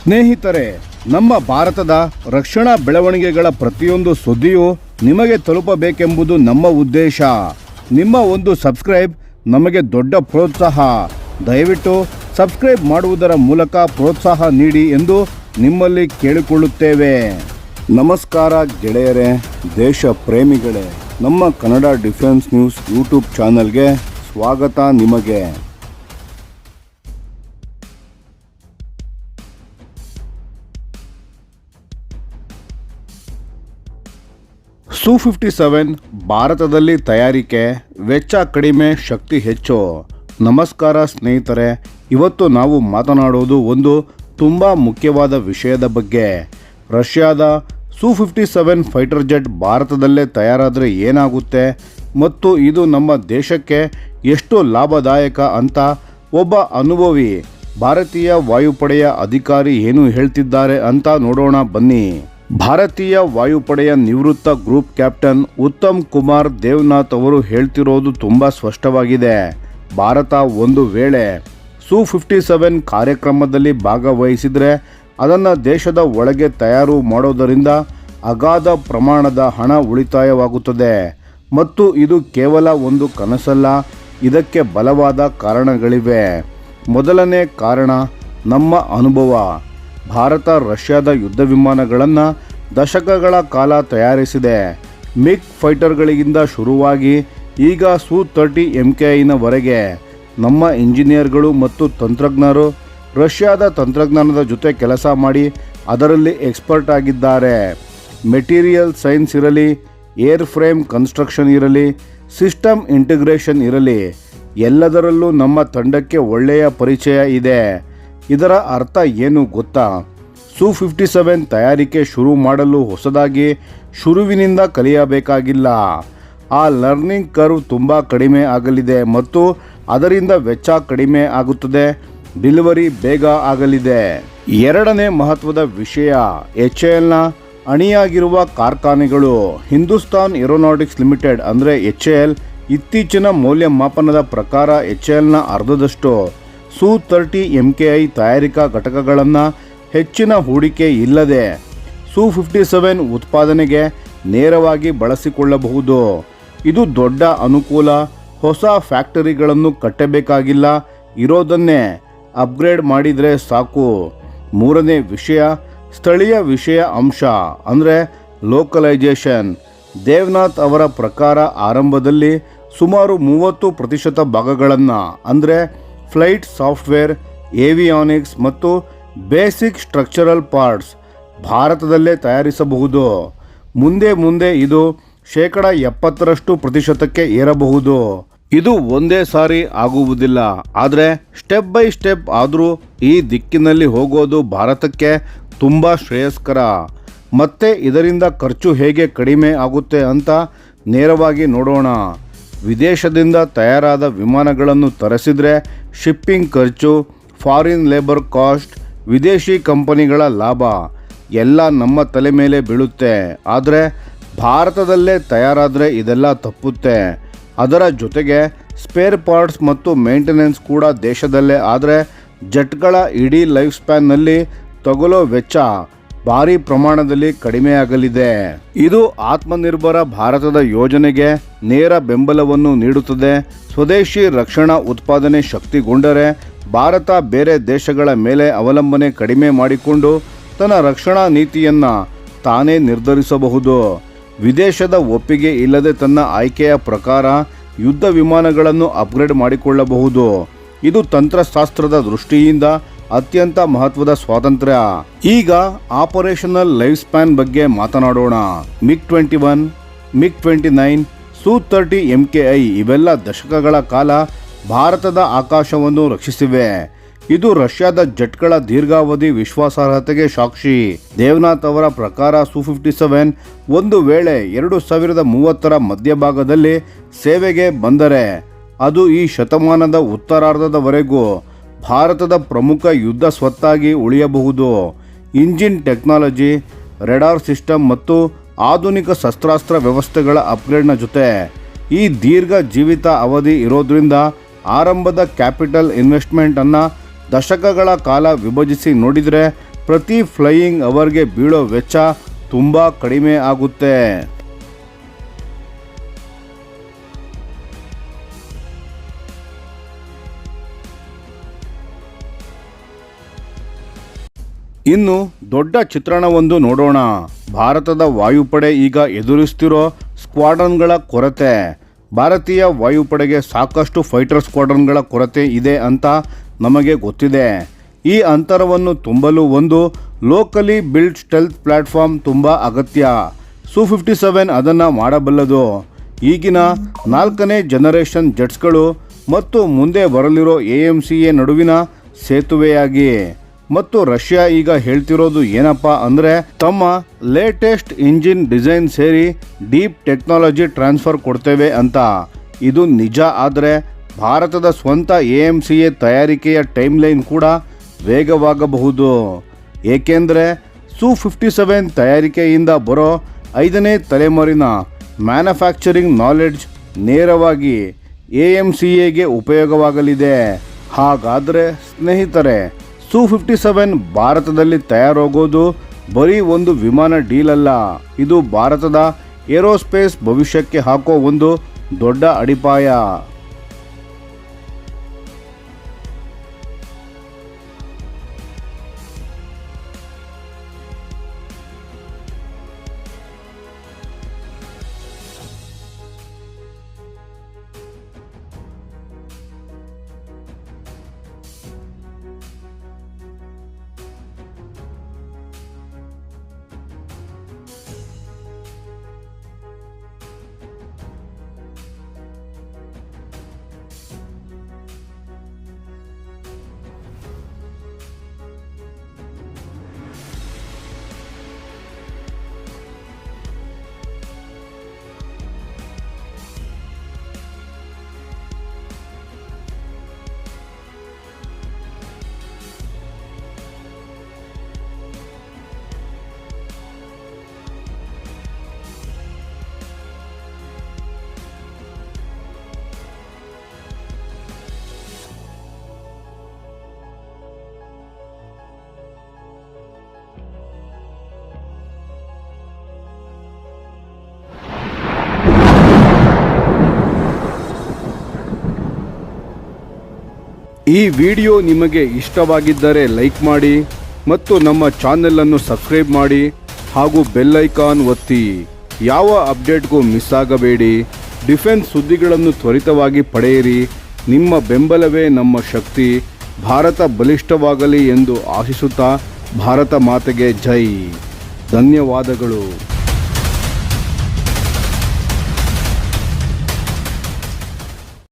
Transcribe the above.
ಸ್ನೇಹಿತರೆ, ನಮ್ಮ ಭಾರತದ ರಕ್ಷಣಾ ಬೆಳವಣಿಗೆಗಳ ಪ್ರತಿಯೊಂದು ಸುದ್ದಿಯೂ ನಿಮಗೆ ತಲುಪಬೇಕೆಂಬುದು ನಮ್ಮ ಉದ್ದೇಶ. ನಿಮ್ಮ ಒಂದು ಸಬ್ಸ್ಕ್ರೈಬ್ ನಮಗೆ ದೊಡ್ಡ ಪ್ರೋತ್ಸಾಹ. ದಯವಿಟ್ಟು ಸಬ್ಸ್ಕ್ರೈಬ್ ಮಾಡುವುದರ ಮೂಲಕ ಪ್ರೋತ್ಸಾಹ ನೀಡಿ ಎಂದು ನಿಮ್ಮಲ್ಲಿ ಕೇಳಿಕೊಳ್ಳುತ್ತೇವೆ. ನಮಸ್ಕಾರ ಗೆಳೆಯರೇ, ದೇಶ ಪ್ರೇಮಿಗಳೇ, ನಮ್ಮ ಕನ್ನಡ ಡಿಫೆನ್ಸ್ ನ್ಯೂಸ್ ಯೂಟ್ಯೂಬ್ ಚಾನಲ್ಗೆ ಸ್ವಾಗತ ನಿಮಗೆ. Su-57 ಭಾರತದಲ್ಲಿ ತಯಾರಿಕೆ, ವೆಚ್ಚ ಕಡಿಮೆ, ಶಕ್ತಿ ಹೆಚ್ಚು. ನಮಸ್ಕಾರ ಸ್ನೇಹಿತರೆ, ಇವತ್ತು ನಾವು ಮಾತನಾಡುವುದು ಒಂದು ತುಂಬ ಮುಖ್ಯವಾದ ವಿಷಯದ ಬಗ್ಗೆ. ರಷ್ಯಾದ Su-57 ಫೈಟರ್ ಜೆಟ್ ಭಾರತದಲ್ಲೇ ತಯಾರಾದರೆ ಏನಾಗುತ್ತೆ ಮತ್ತು ಇದು ನಮ್ಮ ದೇಶಕ್ಕೆ ಎಷ್ಟು ಲಾಭದಾಯಕ ಅಂತ ಒಬ್ಬ ಅನುಭವಿ ಭಾರತೀಯ ವಾಯುಪಡೆಯ ಅಧಿಕಾರಿ ಏನು ಹೇಳ್ತಿದ್ದಾರೆ ಅಂತ ನೋಡೋಣ ಬನ್ನಿ. ಭಾರತೀಯ ವಾಯುಪಡೆಯ ನಿವೃತ್ತ ಗ್ರೂಪ್ ಕ್ಯಾಪ್ಟನ್ ಉತ್ತಮ್ ಕುಮಾರ್ ದೇವ್ನಾಥ್ ಅವರು ಹೇಳ್ತಿರೋದು ತುಂಬ ಸ್ಪಷ್ಟವಾಗಿದೆ. ಭಾರತ ಒಂದು ವೇಳೆ Su-57 ಕಾರ್ಯಕ್ರಮದಲ್ಲಿ ಭಾಗವಹಿಸಿದರೆ ಅದನ್ನು ದೇಶದ ಒಳಗೆ ತಯಾರು ಮಾಡೋದರಿಂದ ಅಗಾಧ ಪ್ರಮಾಣದ ಹಣ ಉಳಿತಾಯವಾಗುತ್ತದೆ. ಮತ್ತು ಇದು ಕೇವಲ ಒಂದು ಕನಸಲ್ಲ, ಇದಕ್ಕೆ ಬಲವಾದ ಕಾರಣಗಳಿವೆ. ಮೊದಲನೇ ಕಾರಣ ನಮ್ಮ ಅನುಭವ. ಭಾರತ ರಷ್ಯಾದ ಯುದ್ಧ ವಿಮಾನಗಳನ್ನು ದಶಕಗಳ ಕಾಲ ತಯಾರಿಸಿದೆ. ಮಿಗ್ ಫೈಟರ್ಗಳಿಂದ ಶುರುವಾಗಿ ಈಗ Su-30 MKIನವರೆಗೆ ನಮ್ಮ ಇಂಜಿನಿಯರ್ಗಳು ಮತ್ತು ತಂತ್ರಜ್ಞರು ರಷ್ಯಾದ ತಂತ್ರಜ್ಞಾನದ ಜೊತೆ ಕೆಲಸ ಮಾಡಿ ಅದರಲ್ಲಿ ಎಕ್ಸ್ಪರ್ಟ್ ಆಗಿದ್ದಾರೆ. ಮೆಟೀರಿಯಲ್ ಸೈನ್ಸ್ ಇರಲಿ, ಏರ್ ಫ್ರೇಮ್ ಕನ್ಸ್ಟ್ರಕ್ಷನ್ ಇರಲಿ, ಸಿಸ್ಟಮ್ ಇಂಟಿಗ್ರೇಷನ್ ಇರಲಿ, ಎಲ್ಲದರಲ್ಲೂ ನಮ್ಮ ತಂಡಕ್ಕೆ ಒಳ್ಳೆಯ ಪರಿಚಯ ಇದೆ. ಇದರ ಅರ್ಥ ಏನು ಗೊತ್ತಾ? Su-57 ತಯಾರಿಕೆ ಶುರು ಮಾಡಲು ಹೊಸದಾಗಿ ಶುರುವಿನಿಂದ ಕಲಿಯಬೇಕಾಗಿಲ್ಲ. ಆ ಲರ್ನಿಂಗ್ ಕರ್ವ್ ತುಂಬ ಕಡಿಮೆ ಆಗಲಿದೆ ಮತ್ತು ಅದರಿಂದ ವೆಚ್ಚ ಕಡಿಮೆ ಆಗುತ್ತದೆ, ಡೆಲಿವರಿ ಬೇಗ ಆಗಲಿದೆ. ಎರಡನೇ ಮಹತ್ವದ ವಿಷಯ, HALನ ಅಣಿಯಾಗಿರುವ ಕಾರ್ಖಾನೆಗಳು. ಹಿಂದೂಸ್ತಾನ್ ಏರೋನಾಟಿಕ್ಸ್ ಲಿಮಿಟೆಡ್ ಅಂದರೆ HAL ಇತ್ತೀಚಿನ ಮೌಲ್ಯಮಾಪನದ ಪ್ರಕಾರ HALನ ಅರ್ಧದಷ್ಟು Su-30 MKI ತಯಾರಿಕಾ ಘಟಕಗಳನ್ನು ಹೆಚ್ಚಿನ ಹೂಡಿಕೆ ಇಲ್ಲದೆ Su-57 ಉತ್ಪಾದನೆಗೆ ನೇರವಾಗಿ ಬಳಸಿಕೊಳ್ಳಬಹುದು. ಇದು ದೊಡ್ಡ ಅನುಕೂಲ. ಹೊಸ ಫ್ಯಾಕ್ಟರಿಗಳನ್ನು ಕಟ್ಟಬೇಕಾಗಿಲ್ಲ, ಇರೋದನ್ನೇ ಅಪ್ಗ್ರೇಡ್ ಮಾಡಿದರೆ ಸಾಕು. ಮೂರನೇ ವಿಷಯ, ಸ್ಥಳೀಯ ವಿಷಯ ಅಂಶ ಅಂದರೆ ಲೋಕಲೈಜೇಷನ್. ದೇವ್ನಾಥ್ ಅವರ ಪ್ರಕಾರ ಆರಂಭದಲ್ಲಿ ಸುಮಾರು 30% ಭಾಗಗಳನ್ನು ಅಂದರೆ ಫ್ಲೈಟ್ ಸಾಫ್ಟ್ವೇರ್, ಏವಿಯಾನಿಕ್ಸ್ ಮತ್ತು ಬೇಸಿಕ್ ಸ್ಟ್ರಕ್ಚರಲ್ ಪಾರ್ಟ್ಸ್ ಭಾರತದಲ್ಲೇ ತಯಾರಿಸಬಹುದು. ಮುಂದೆ ಇದು 70% ಏರಬಹುದು. ಇದು ಒಂದೇ ಸಾರಿ ಆಗುವುದಿಲ್ಲ, ಆದರೆ ಸ್ಟೆಪ್ ಬೈ ಸ್ಟೆಪ್ ಆದರೂ ಈ ದಿಕ್ಕಿನಲ್ಲಿ ಹೋಗೋದು ಭಾರತಕ್ಕೆ ತುಂಬ ಶ್ರೇಯಸ್ಕರ. ಮತ್ತೆ ಇದರಿಂದ ಖರ್ಚು ಹೇಗೆ ಕಡಿಮೆ ಆಗುತ್ತೆ ಅಂತ ನೇರವಾಗಿ ನೋಡೋಣ. ವಿದೇಶದಿಂದ ತಯಾರಾದ ವಿಮಾನಗಳನ್ನು ತರಿಸಿದರೆ ಶಿಪ್ಪಿಂಗ್ ಖರ್ಚು, ಫಾರಿನ್ ಲೇಬರ್ ಕಾಸ್ಟ್, ವಿದೇಶಿ ಕಂಪನಿಗಳ ಲಾಭ ಎಲ್ಲ ನಮ್ಮ ತಲೆ ಮೇಲೆ ಬೀಳುತ್ತೆ. ಆದರೆ ಭಾರತದಲ್ಲೇ ತಯಾರಾದರೆ ಇದೆಲ್ಲ ತಪ್ಪುತ್ತೆ. ಅದರ ಜೊತೆಗೆ ಸ್ಪೇರ್ ಪಾರ್ಟ್ಸ್ ಮತ್ತು ಮೇಂಟೆನೆನ್ಸ್ ಕೂಡ ದೇಶದಲ್ಲೇ ಆದರೆ ಜೆಟ್ಗಳ ಇಡೀ ಲೈಫ್ ಸ್ಪ್ಯಾನ್ನಲ್ಲಿ ತಗೊಳ್ಳೋ ವೆಚ್ಚ ಭಾರಿ ಪ್ರಮಾಣದಲ್ಲಿ ಕಡಿಮೆಯಾಗಲಿದೆ. ಇದು ಆತ್ಮನಿರ್ಭರ ಭಾರತದ ಯೋಜನೆಗೆ ನೇರ ಬೆಂಬಲವನ್ನು ನೀಡುತ್ತದೆ. ಸ್ವದೇಶಿ ರಕ್ಷಣಾ ಉತ್ಪಾದನೆ ಶಕ್ತಿಗೊಂಡರೆ ಭಾರತ ಬೇರೆ ದೇಶಗಳ ಮೇಲೆ ಅವಲಂಬನೆ ಕಡಿಮೆ ಮಾಡಿಕೊಂಡು ತನ್ನ ರಕ್ಷಣಾ ನೀತಿಯನ್ನು ತಾನೇ ನಿರ್ಧರಿಸಬಹುದು. ವಿದೇಶದ ಒಪ್ಪಿಗೆ ಇಲ್ಲದೆ ತನ್ನ ಆಯ್ಕೆಯ ಪ್ರಕಾರ ಯುದ್ಧ ವಿಮಾನಗಳನ್ನು ಅಪ್ಗ್ರೇಡ್ ಮಾಡಿಕೊಳ್ಳಬಹುದು. ಇದು ತಂತ್ರಶಾಸ್ತ್ರದ ದೃಷ್ಟಿಯಿಂದ ಅತ್ಯಂತ ಮಹತ್ವದ ಸ್ವಾತಂತ್ರ್ಯ. ಈಗ ಆಪರೇಷನಲ್ ಲೈಫ್ ಸ್ಪ್ಯಾನ್ ಬಗ್ಗೆ ಮಾತನಾಡೋಣ. MiG-21, MiG-29, Su-30 MKI ಇವೆಲ್ಲ ದಶಕಗಳ ಕಾಲ ಭಾರತದ ಆಕಾಶವನ್ನು ರಕ್ಷಿಸಿವೆ. ಇದು ರಷ್ಯಾದ ಜೆಟ್ಗಳ ದೀರ್ಘಾವಧಿ ವಿಶ್ವಾಸಾರ್ಹತೆಗೆ ಸಾಕ್ಷಿ. ದೇವ್ನಾಥ್ ಅವರ ಪ್ರಕಾರ Su-57 ಒಂದು ವೇಳೆ 2030ರ ಮಧ್ಯಭಾಗದಲ್ಲಿ ಸೇವೆಗೆ ಬಂದರೆ ಅದು ಈ ಶತಮಾನದ ಉತ್ತರಾರ್ಧದವರೆಗೂ ಭಾರತದ ಪ್ರಮುಖ ಯುದ್ಧ ಸ್ವತ್ತಾಗಿ ಉಳಿಯಬಹುದು. ಇಂಜಿನ್ ಟೆಕ್ನಾಲಜಿ, ರೆಡಾರ್ ಸಿಸ್ಟಮ್ ಮತ್ತು ಆಧುನಿಕ ಶಸ್ತ್ರಾಸ್ತ್ರ ವ್ಯವಸ್ಥೆಗಳ ಅಪ್ಗ್ರೇಡ್ನ ಜೊತೆ ಈ ದೀರ್ಘ ಜೀವಿತ ಅವಧಿ ಇರೋದ್ರಿಂದ ಆರಂಭದ ಕ್ಯಾಪಿಟಲ್ ಇನ್ವೆಸ್ಟ್ಮೆಂಟನ್ನು ದಶಕಗಳ ಕಾಲ ವಿಭಜಿಸಿ ನೋಡಿದರೆ ಪ್ರತಿ ಫ್ಲೈಯಿಂಗ್ ಅವರ್ಗೆ ಬೀಳೋ ವೆಚ್ಚ ತುಂಬ ಕಡಿಮೆ ಆಗುತ್ತೆ. ಇನ್ನು ದೊಡ್ಡ ಚಿತ್ರಣವೊಂದು ನೋಡೋಣ. ಭಾರತದ ವಾಯುಪಡೆ ಈಗ ಎದುರಿಸ್ತಿರೋ ಸ್ಕ್ವಾಡ್ರನ್ಗಳ ಕೊರತೆ. ಭಾರತೀಯ ವಾಯುಪಡೆಗೆ ಸಾಕಷ್ಟು ಫೈಟರ್ ಸ್ಕ್ವಾಡ್ರನ್ಗಳ ಕೊರತೆ ಇದೆ ಅಂತ ನಮಗೆ ಗೊತ್ತಿದೆ. ಈ ಅಂತರವನ್ನು ತುಂಬಲು ಒಂದು ಲೋಕಲಿ ಬಿಲ್ಡ್ ಸ್ಟೆಲ್ತ್ ಪ್ಲಾಟ್ಫಾರ್ಮ್ ತುಂಬ ಅಗತ್ಯ. Su-57 ಅದನ್ನು ಮಾಡಬಲ್ಲದು. ಈಗಿನ 4ನೇ ಜನರೇಷನ್ ಜೆಟ್ಸ್ಗಳು ಮತ್ತು ಮುಂದೆ ಬರಲಿರೋ AMCA ನಡುವಿನ ಸೇತುವೆಯಾಗಿ. ಮತ್ತು ರಷ್ಯಾ ಈಗ ಹೇಳ್ತಿರೋದು ಏನಪ್ಪ ಅಂದರೆ ತಮ್ಮ ಲೇಟೆಸ್ಟ್ ಇಂಜಿನ್ ಡಿಸೈನ್ ಸೇರಿ ಡೀಪ್ ಟೆಕ್ನಾಲಜಿ ಟ್ರಾನ್ಸ್ಫರ್ ಕೊಡ್ತೇವೆ ಅಂತ. ಇದು ನಿಜ ಆದರೆ ಭಾರತದ ಸ್ವಂತ AMCA ತಯಾರಿಕೆಯ ಟೈಮ್ಲೈನ್ ಕೂಡ ವೇಗವಾಗಬಹುದು. ಏಕೆಂದರೆ Su-57 ತಯಾರಿಕೆಯಿಂದ ಬರೋ 5ನೇ ತಲೆಮಾರಿನ ಮ್ಯಾನುಫ್ಯಾಕ್ಚರಿಂಗ್ ನಾಲೆಡ್ಜ್ ನೇರವಾಗಿ AMCAಗೆ ಉಪಯೋಗವಾಗಲಿದೆ. ಹಾಗಾದರೆ ಸ್ನೇಹಿತರೆ, Su-57 ಭಾರತದಲ್ಲಿ ತಯಾರಾಗೋದು ಬರೀ ಒಂದು ವಿಮಾನ ಡೀಲ್ ಅಲ್ಲ, ಇದು ಭಾರತದ ಏರೋಸ್ಪೇಸ್ ಭವಿಷ್ಯಕ್ಕೆ ಹಾಕೋ ಒಂದು ದೊಡ್ಡ ಅಡಿಪಾಯ. ಈ ವಿಡಿಯೋ ನಿಮಗೆ ಇಷ್ಟವಾಗಿದ್ದರೆ ಲೈಕ್ ಮಾಡಿ ಮತ್ತು ನಮ್ಮ ಚಾನೆಲ್ ಅನ್ನು ಸಬ್ಸ್ಕ್ರೈಬ್ ಮಾಡಿ ಹಾಗೂ ಬೆಲ್ ಐಕಾನ್ ಒತ್ತಿ. ಯಾವ ಅಪ್ಡೇಟ್ಗೂ ಮಿಸ್ ಆಗಬೇಡಿ. ಡಿಫೆನ್ಸ್ ಸುದ್ದಿಗಳನ್ನು ತ್ವರಿತವಾಗಿ ಪಡೆಯಿರಿ. ನಿಮ್ಮ ಬೆಂಬಲವೇ ನಮ್ಮ ಶಕ್ತಿ. ಭಾರತ ಬಲಿಷ್ಠವಾಗಲಿ ಎಂದು ಆಶಿಸುತ್ತಾ ಭಾರತ ಮಾತೆಗೆ ಜೈ. ಧನ್ಯವಾದಗಳು.